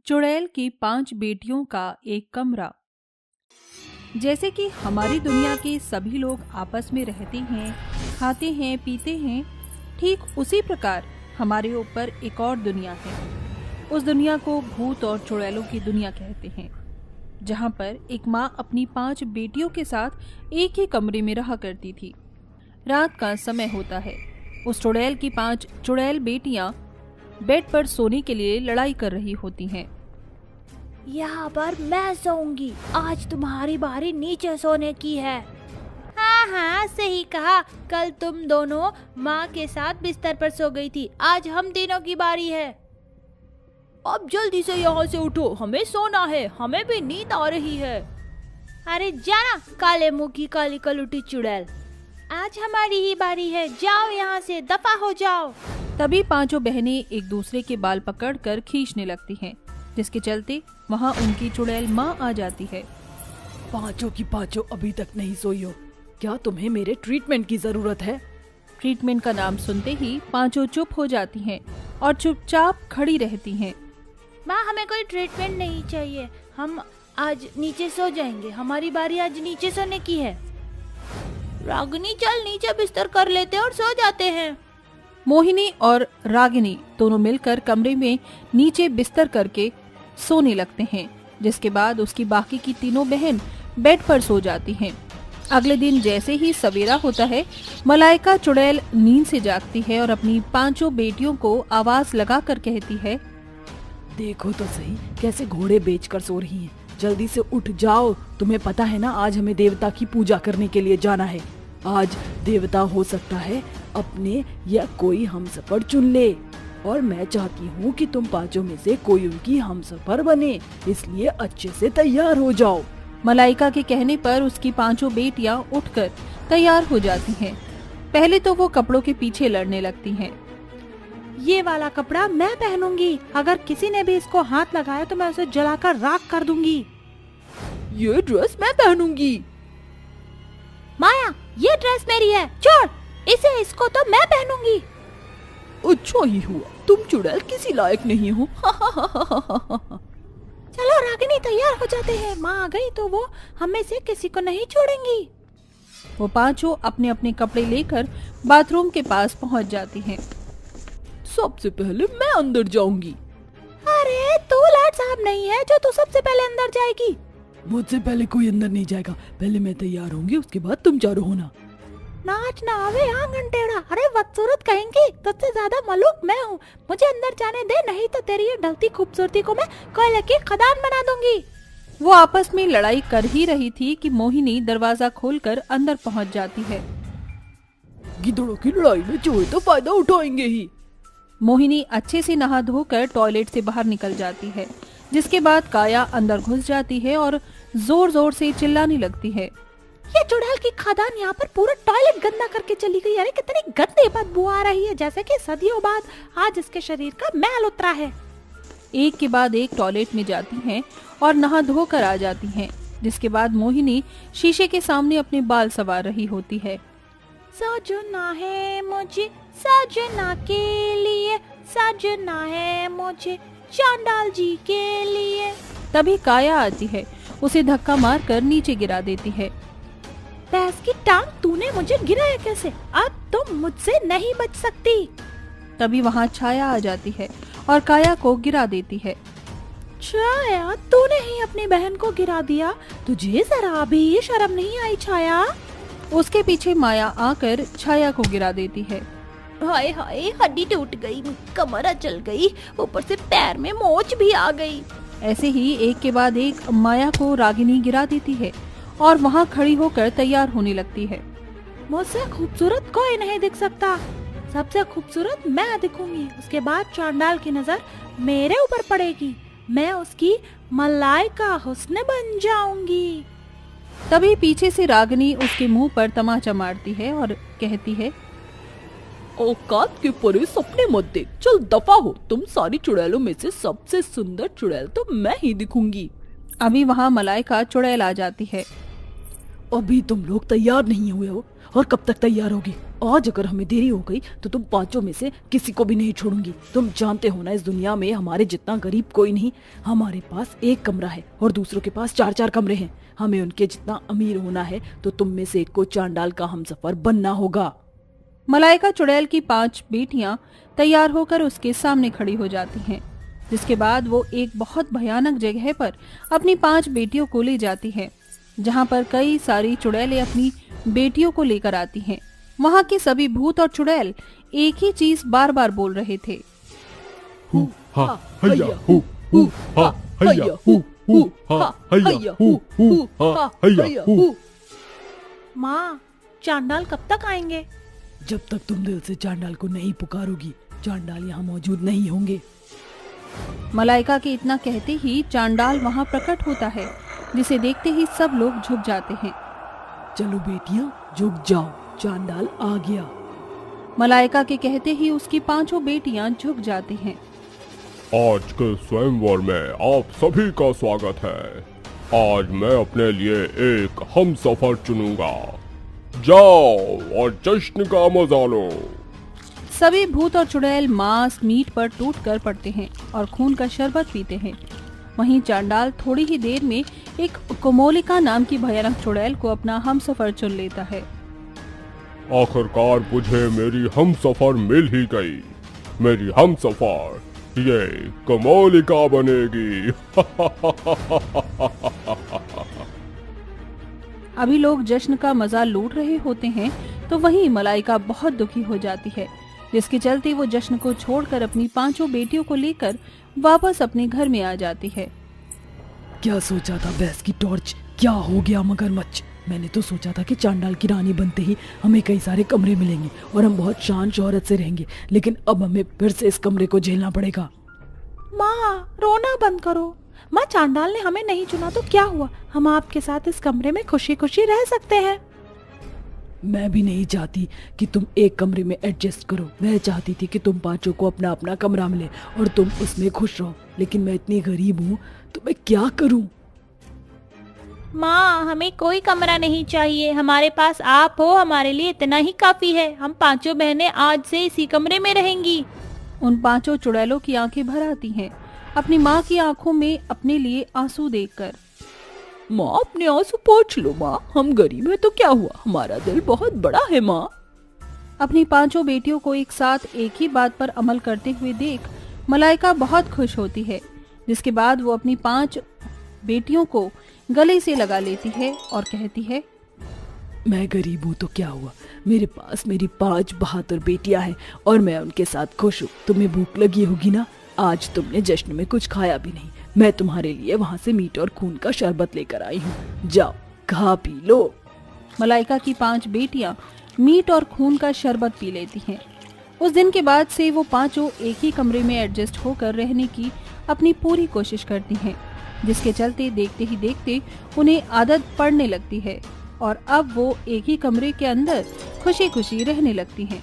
चुड़ैल की 5 बेटियों का एक कमरा। जैसे कि हमारी दुनिया के सभी लोग आपस में रहते हैं, खाते हैं, पीते हैं, ठीक उसी प्रकार हमारे ऊपर एक और दुनिया है। उस दुनिया को भूत और चुड़ैलों की दुनिया कहते हैं, जहाँ पर एक माँ अपनी 5 बेटियों के साथ एक ही कमरे में रहा करती थी। रात का समय होता है। उस चुड़ैल की 5 चुड़ैल बेटियां बेड पर सोने के लिए लड़ाई कर रही होती हैं। यहाँ पर मैं सोऊंगी, आज तुम्हारी बारी नीचे सोने की है। हाँ हाँ सही कहा, कल तुम दोनों माँ के साथ बिस्तर पर सो गई थी, आज हम तीनों की बारी है। अब जल्दी से यहाँ से उठो, हमें सोना है, हमें भी नींद आ रही है। अरे जाना काले मुंह की काली कलुटी चुड़ैल, आज हमारी ही बारी है, जाओ यहाँ से, दफा हो जाओ। तभी 5 बहनें एक दूसरे के बाल पकड़कर खींचने लगती हैं, जिसके चलते वहाँ उनकी चुड़ैल माँ आ जाती है। 5 की 5 अभी तक नहीं सोई हो, क्या तुम्हें मेरे ट्रीटमेंट की जरूरत है? ट्रीटमेंट का नाम सुनते ही 5 चुप हो जाती हैं और चुपचाप खड़ी रहती हैं। माँ हमें कोई ट्रीटमेंट नहीं चाहिए, हम आज नीचे सो जाएंगे, हमारी बारी आज नीचे सोने की है। रागिनी चल नीचे बिस्तर कर लेते और सो जाते हैं। मोहिनी और रागिनी दोनों मिलकर कमरे में नीचे बिस्तर करके सोने लगते हैं, जिसके बाद उसकी बाकी की तीनों बहन बेड पर सो जाती हैं। अगले दिन जैसे ही सवेरा होता है, मलाइका चुड़ैल नींद से जागती है और अपनी 5 बेटियों को आवाज लगाकर कहती है, देखो तो सही कैसे घोड़े बेचकर सो रही हैं। जल्दी से उठ जाओ, तुम्हें पता है ना आज हमें देवता की पूजा करने के लिए जाना है। आज देवता हो सकता है अपने या कोई हमसफर चुन ले, और मैं चाहती हूँ कि तुम 5 में से कोई उनकी हमसफर बने, इसलिए अच्छे से तैयार हो जाओ। मलाइका के कहने पर उसकी 5 बेटियां उठकर तैयार हो जाती हैं। पहले तो वो कपड़ों के पीछे लड़ने लगती हैं। ये वाला कपड़ा मैं पहनूंगी, अगर किसी ने भी इसको हाथ लगाया तो मैं उसे जलाकर राख कर दूंगी। ये ड्रेस मैं पहनूंगी। माया ये ड्रेस मेरी है, छोड़ इसे, इसको तो मैं पहनूंगी। अच्छा ही हुआ, तुम चुड़ैल किसी लायक नहीं हो। चलो रागिनी तैयार हो जाते हैं, माँ आ गई तो वो हमें से किसी को नहीं छोड़ेंगी। वो 5 अपने अपने कपड़े लेकर बाथरूम के पास पहुंच जाती हैं। सबसे पहले मैं अंदर जाऊंगी। अरे तू लाट साहब नहीं है जो तू सबसे पहले अंदर जाएगी? मुझसे पहले कोई अंदर नहीं जाएगा, पहले मैं तैयार होंगी, उसके बाद तुम चारों होना। नाच ना आवे आंगन टेढ़ा, अरे बदसूरत कहेंगी, तुझसे ज्यादा मालूम मैं हूँ, मुझे अंदर जाने दे, नहीं तो तेरी ये ढलती खूबसूरती को मैं कोयले की खदान बना दूंगी। वो आपस में लड़ाई कर ही रही थी कि मोहिनी दरवाजा खोलकर अंदर पहुंच जाती है। गिद्धड़ों की लड़ाई में चूहे तो फायदा उठाएंगे ही। मोहिनी अच्छे से नहा धोकर टॉयलेट से बाहर निकल जाती है, जिसके बाद काया अंदर घुस जाती है और जोर जोर से चिल्लाने लगती है, ये चुड़ैल की खादान यहाँ पर पूरा टॉयलेट गंदा करके चली गई। अरे कितनी गंदी बदबू आ रही है, जैसे कि सदियों बाद आज इसके शरीर का मैल उतरा है। एक के बाद एक टॉयलेट में जाती हैं और नहा धोकर आ जाती हैं, जिसके बाद मोहिनी शीशे के सामने अपने बाल संवार रही होती है। सजना है मुझे सजना के लिए, सजना है मुझे चांडाल जी के लिए। तभी काया आती है, उसे धक्का मारकर नीचे गिरा देती है। भैंस की टांग, तूने मुझे गिराया कैसे? अब तुम मुझसे नहीं बच सकती। तभी वहाँ छाया आ जाती है और काया को गिरा देती है। छाया, तूने ही अपनी बहन को गिरा दिया, तुझे जरा भी शर्म नहीं आई छाया? उसके पीछे माया आकर छाया को गिरा देती है। हाय हाय, हड्डी टूट गई, कमर चल गई, ऊपर से पैर में मोच भी आ गई। ऐसे ही एक के बाद एक माया को रागिनी गिरा देती है और वहाँ खड़ी होकर तैयार होने लगती है। मुझसे खूबसूरत कोई नहीं दिख सकता, सबसे खूबसूरत मैं दिखूंगी, उसके बाद चांडाल की नजर मेरे ऊपर पड़ेगी, मैं उसकी मलाइका हुस्न बन जाऊंगी। तभी पीछे से रागिनी उसके मुंह पर तमाचा मारती है और कहती है, औकात के परे सपने मत देख, चल दफा हो, तुम सारी चुड़ैलों में से सबसे सुंदर चुड़ैल तो मैं ही दिखूंगी। अभी वहाँ मलाइका चुड़ैल आ जाती है। अभी तुम लोग तैयार नहीं हुए हो और कब तक तैयार होगे? आज अगर हमें देरी हो गई तो तुम पांचों में से किसी को भी नहीं छोड़ूंगी। तुम जानते हो ना, इस दुनिया में हमारे जितना गरीब कोई नहीं। हमारे पास एक कमरा है और दूसरों के पास 4-4 कमरे हैं। हमें उनके जितना अमीर होना है तो तुम में से एक को चांडाल का हमसफर बनना होगा। मलाइका चुड़ैल की 5 बेटियां तैयार होकर उसके सामने खड़ी हो जाती हैं, जिसके बाद वो एक बहुत भयानक जगह पर अपनी 5 बेटियों को ले जाती है, जहां पर कई सारी चुड़ैलें अपनी बेटियों को लेकर आती हैं। वहां के सभी भूत और चुड़ैल एक ही चीज बार बार बोल रहे थे, हु हा हैया हु हा हैया हु हा हैया हु हा हैया हु। माँ, चांडाल कब तक आएंगे? जब तक तुम दिल से चांडाल को नहीं पुकारोगी, चांडाल यहाँ मौजूद नहीं होंगे। मलाइका के इतना कहते ही चांडाल वहां प्रकट होता है, जिसे देखते ही सब लोग झुक जाते हैं। चलो बेटियां, झुक जाओ, चांडाल आ गया। मलाइका के कहते ही उसकी 5 बेटियां झुक जाती हैं। आज के स्वयंवर में आप सभी का स्वागत है। आज मैं अपने लिए एक हमसफर चुनूंगा। जाओ और जश्न का मजा लो। सभी भूत और चुड़ैल मांस मीट पर टूट कर पड़ते हैं और खून का शरबत पीते हैं। वहीं चांडाल थोड़ी ही देर में एक कोमोलिका नाम की भयानक चुड़ैल को अपना हमसफर चुन लेता है। आखिरकार मुझे मेरी हमसफर मिल ही गई। मेरी हमसफर ये कोमोलिका बनेगी। अभी लोग जश्न का मजा लूट रहे होते हैं तो वहीं मलाइका बहुत दुखी हो जाती है, जिसके चलते वो जश्न को छोड़कर अपनी 5 बेटियों को लेकर वापस अपने घर में आ जाती है। क्या सोचा था भैंस की टॉर्च, क्या हो गया मगरमच्छ? मैंने तो सोचा था कि चांडाल की रानी बनते ही हमें कई सारे कमरे मिलेंगे और हम बहुत शान शोहरत से रहेंगे, लेकिन अब हमें फिर से इस कमरे को झेलना पड़ेगा। माँ, रोना बंद करो। माँ, चांडाल ने हमें नहीं चुना तो क्या हुआ? हम आपके साथ इस कमरे में खुशी खुशी रह सकते हैं। मैं भी नहीं चाहती कि तुम एक कमरे में एडजस्ट करो। मैं चाहती थी कि तुम 5 को अपना अपना कमरा मिले और तुम उसमें खुश रहो, लेकिन मैं इतनी गरीब हूँ तो मैं क्या करूँ? माँ, हमें कोई कमरा नहीं चाहिए। हमारे पास आप हो, हमारे लिए इतना ही काफी है। हम 5 बहनें आज से इसी कमरे में रहेंगी। उन 5 चुड़ैलों की आंखें भर आती हैं अपनी माँ की आंखों में अपने लिए आंसू देखकर। माँ, अपने आंसू पोंछ लो माँ, हम गरीब है तो क्या हुआ, हमारा दिल बहुत बड़ा है माँ। अपनी 5 बेटियों को एक साथ एक ही बात पर अमल करते हुए देख मलाइका बहुत खुश होती है, जिसके बाद वो अपनी 5 बेटियों को गले से लगा लेती है और कहती है, मैं गरीब हूँ तो क्या हुआ, मेरे पास मेरी 5 बहादुर बेटियां हैं और मैं उनके साथ खुश हूँ। तुम्हें भूख लगी होगी ना, आज तुमने जश्न में कुछ खाया भी नहीं। मैं तुम्हारे लिए वहाँ से मीट और खून का शरबत लेकर आई हूँ, जाओ खा पी लो। मलाइका की 5 बेटियां मीट और खून का शरबत पी लेती हैं। उस दिन के बाद से वो 5 एक ही कमरे में एडजस्ट होकर रहने की अपनी पूरी कोशिश करती हैं, जिसके चलते देखते ही देखते उन्हें आदत पड़ने लगती है और अब वो एक ही कमरे के अंदर खुशी खुशी रहने लगती हैं।